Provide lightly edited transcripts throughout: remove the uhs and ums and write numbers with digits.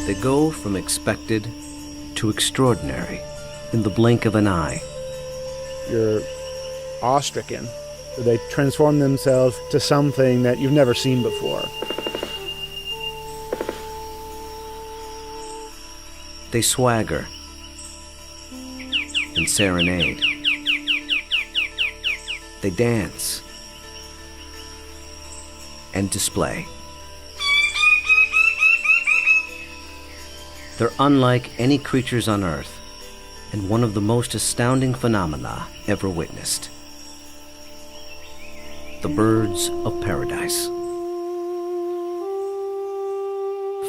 They go from expected to extraordinary in the blink of an eye. You're awe-stricken. They transform themselves to something that you've never seen before. They swagger and serenade. They dance and display. They're unlike any creatures on Earth, and one of the most astounding phenomena ever witnessed. The birds of paradise.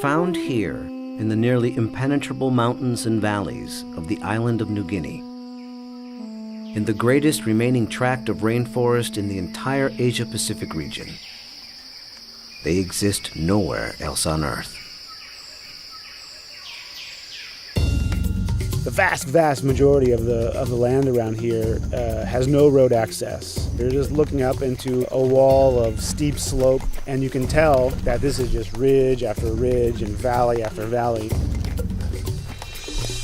Found here in the nearly impenetrable mountains and valleys of the island of New Guinea, in the greatest remaining tract of rainforest in the entire Asia-Pacific region. They exist nowhere else on Earth. The vast majority of the land around here has no road access. You're just looking up into a wall of steep slope, and you can tell that this is just ridge after ridge and valley after valley.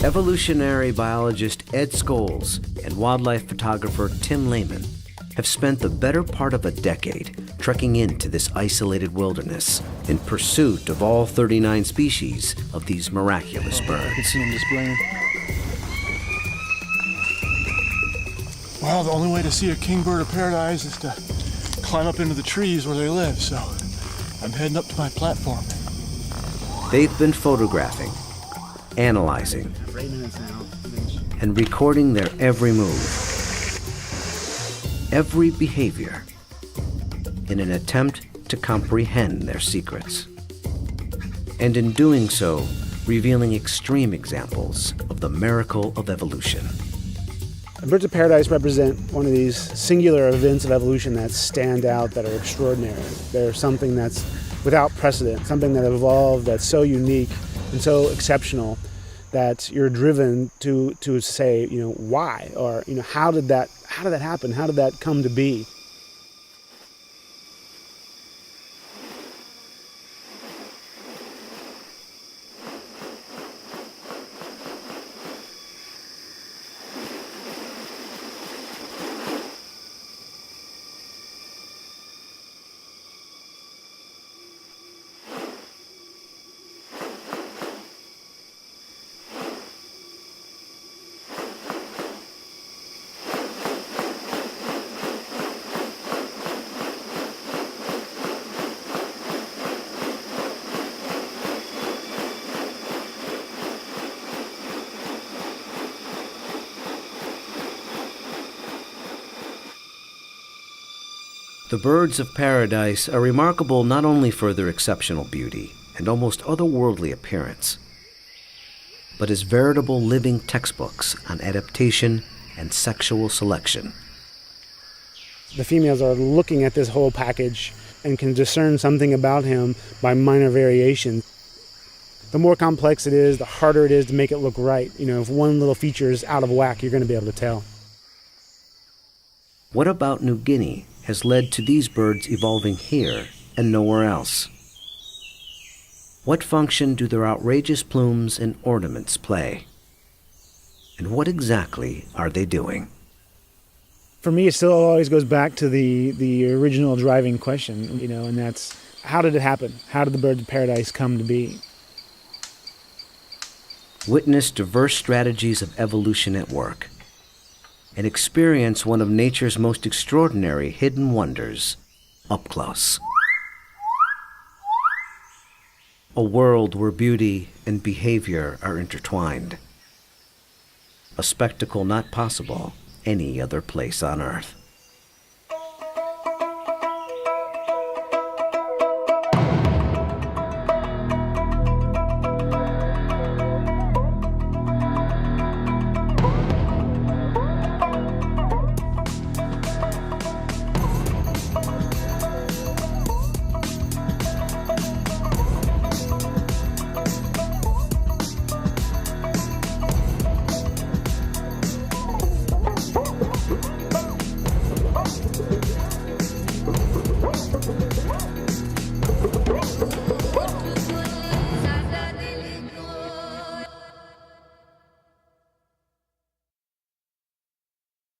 Evolutionary biologist Ed Scholes and wildlife photographer Tim Lehman have spent the better part of a decade trekking into this isolated wilderness in pursuit of all 39 species of these miraculous birds. I can see them displaying. Well, the only way to see a kingbird of paradise is to climb up into the trees where they live, so I'm heading up to my platform. They've been photographing, analyzing, and recording their every move, every behavior, in an attempt to comprehend their secrets. And in doing so, revealing extreme examples of the miracle of evolution. And birds of paradise represent one of these singular events of evolution that stand out, that are extraordinary. They're something that's without precedent, something that evolved that's so unique and so exceptional that you're driven to say, why? Or, how did that happen? How did that come to be? The birds of paradise are remarkable not only for their exceptional beauty and almost otherworldly appearance, but as veritable living textbooks on adaptation and sexual selection. The females are looking at this whole package and can discern something about him by minor variation. The more complex it is, the harder it is to make it look right. If one little feature is out of whack, you're going to be able to tell. What about New Guinea has led to these birds evolving here and nowhere else? What function do their outrageous plumes and ornaments play? And what exactly are they doing? For me, it still always goes back to the original driving question, and that's, how did it happen? How did the birds of paradise come to be? Witness diverse strategies of evolution at work, and experience one of nature's most extraordinary hidden wonders up close. A world where beauty and behavior are intertwined. A spectacle not possible any other place on Earth.